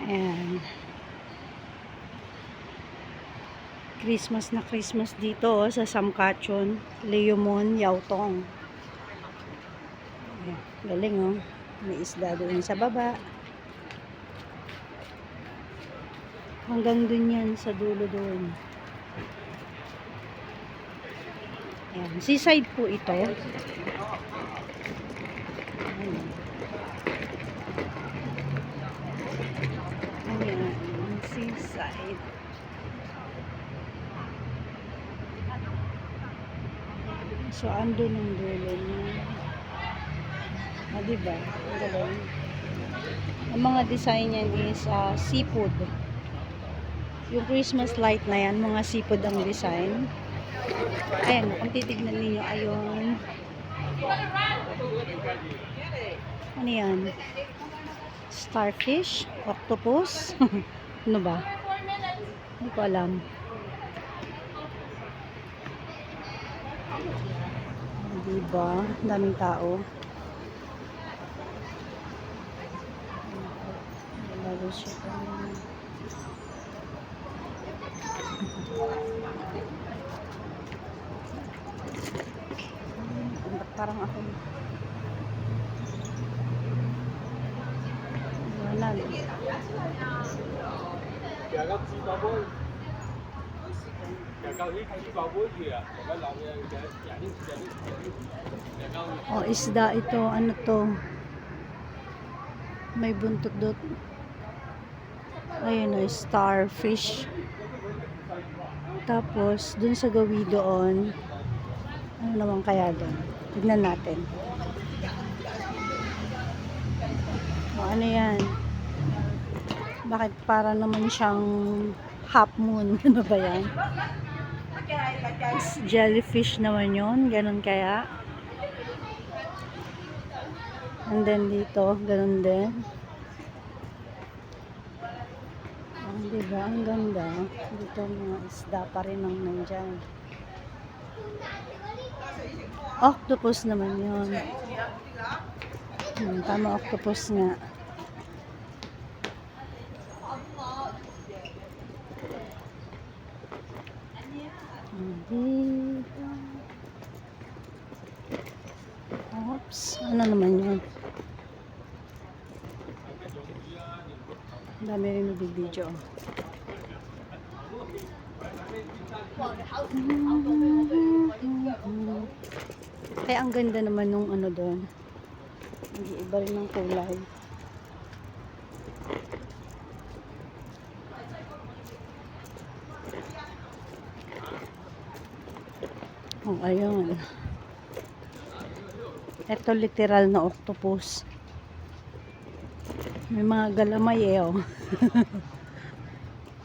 Ayan. Christmas na Christmas dito sa Samkachon, Leomon, Yautong. Ayan. Galing oh. May isda doon sa baba. Hanggang dun yan sa dulo doon. Ayan. Seaside po ito. Ayan. Ayan. Seaside. So, andun ang dulo niya. Diba? Ang galing. Ang mga design niyan is seafood. Yung Christmas light na yan, mga seafood ang design. Ayan, kung titignan ninyo, ayun. Ano yan? Starfish? Octopus? Ano ba? Hindi ko alam. Diba? Daming tao. Lalo siya. Parang ako. Wala. Oh, isda ito. Ano to? May buntot dot. Ayun o, starfish. Tapos, dun sa gawi doon, ano naman kaya doon? Tignan natin. O, ano yan? Bakit para naman siyang half moon? Ano ba yan? Jellyfish naman yun. Ganun kaya? And then dito, ganun din. Diba? Ang ganda. Dito mga isda pa rin ang nandyan. Octopus naman yun. Tama, octopus nga. Oops. Ano naman yun? Dami rin nabibidyo. Kaya ang ganda naman nung ano doon. Hindi iba rin ng kulay. Oh, ayun. Ito literal na octopus. May mga galamay eh oh.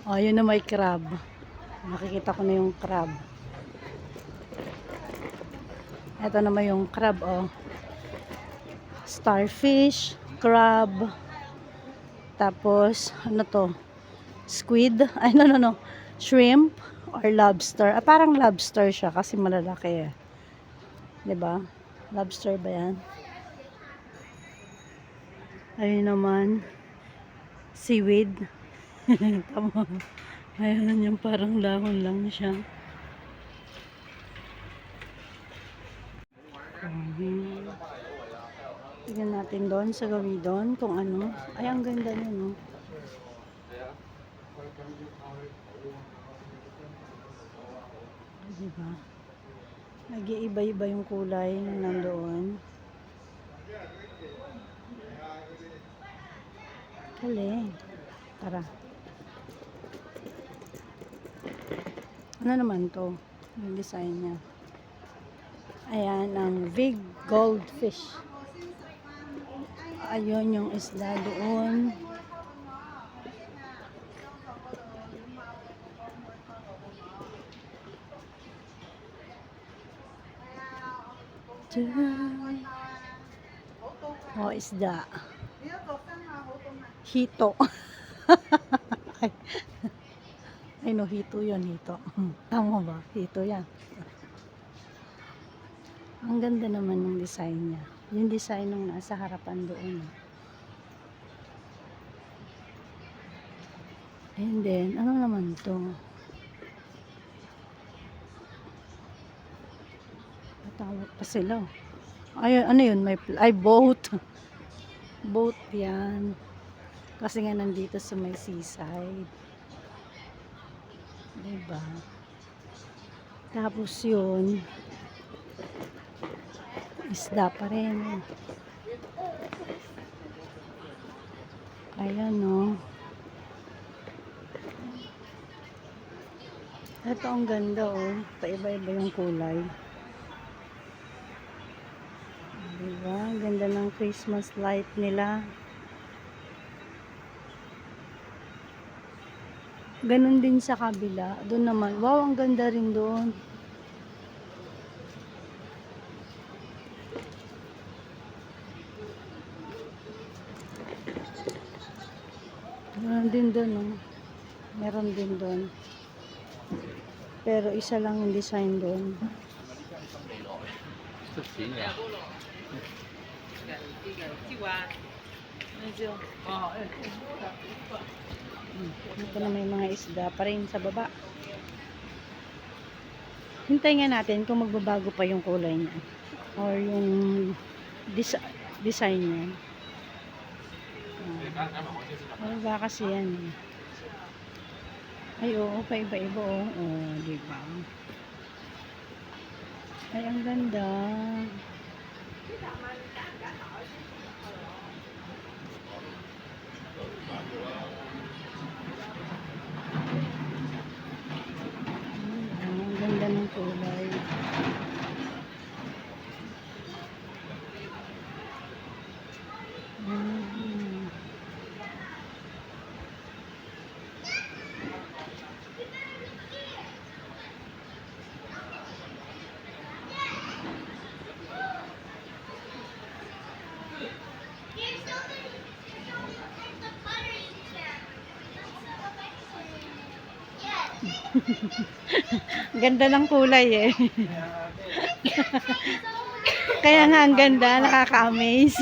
Oh, yun na may crab. Nakikita ko na yung crab. Ito naman yung crab oh. Starfish, crab. Tapos ano to? Squid. Ay no. Shrimp or lobster. Parang lobster siya kasi malalaki eh. 'Di ba? Lobster ba 'yan? Ayun naman. Seaweed. Tama. Ayun yung parang lahon lang siya. Tignan natin doon sa gawi doon kung ano. Ay, ang ganda niya, no? Diba? Nag-iiba-iba yung kulay nandoon. Galing. Tara. Ano naman to? Yung design niya. Ayan, ang big goldfish. Ayun yung isda doon. Oh, isda. Hito. Ay no, hito yun, hito. Tama ba? Hito yan. Ang ganda naman ng design niya. Yung design ng nasa harapan doon. And then, ano naman to? Matawag pa sila. Ay, ano yun? Ay, boat. Boat yan. Kasi nga nandito sa may seaside. Diba? Tapos yun, isda pa rin. Ayan, no. Ito ang ganda, oh. Paiba-iba yung kulay. Diba? Ang ganda ng Christmas light nila. Ganon din sa kabila. Doon naman. Wow, ang ganda rin doon. Meron din doon, oh. Meron din doon. Pero isa lang yung design doon. Ito na may mga isda pa rin sa baba. Hintayin nga natin kung magbabago pa yung kulay niya. Or yung design niya. Diba kasi yan. Ay, oo, paiba-iba, oh. Oh, diba? Ay, ang ganda. Ang ganda ng kulay. Ganda ng kulay eh. Kaya nga ang ganda, nakaka-amaze.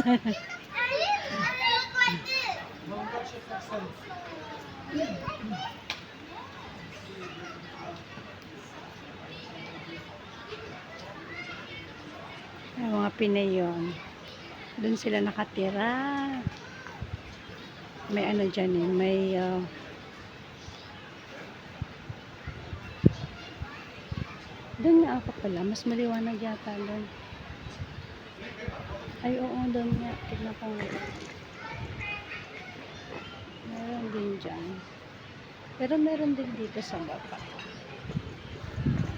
Ay, mga Pinay yun. Doon sila nakatira. May ano dyan eh, may doon nga ako pala, mas maliwanag yata doon. Ay, oo, doon nga. Tignan ko nga. Meron din dyan. Pero meron din dito sa baba.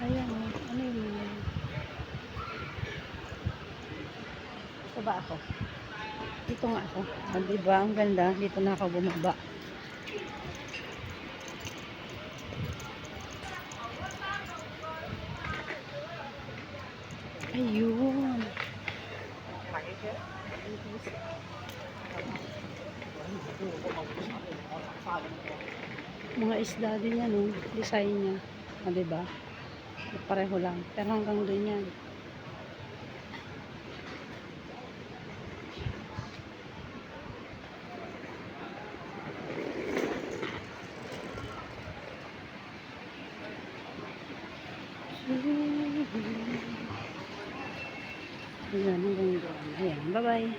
Ayan, ano yun? Ito ba ako? Dito nga ako. Ah, diba? Ang ganda. Dito na ako bumaba. Ayun. Mga isda din yan, oh. Design niya. Ah, diba? Pareho lang. Pero hanggang doon yan. Ayan, hanggang doon. Ayan, bye-bye.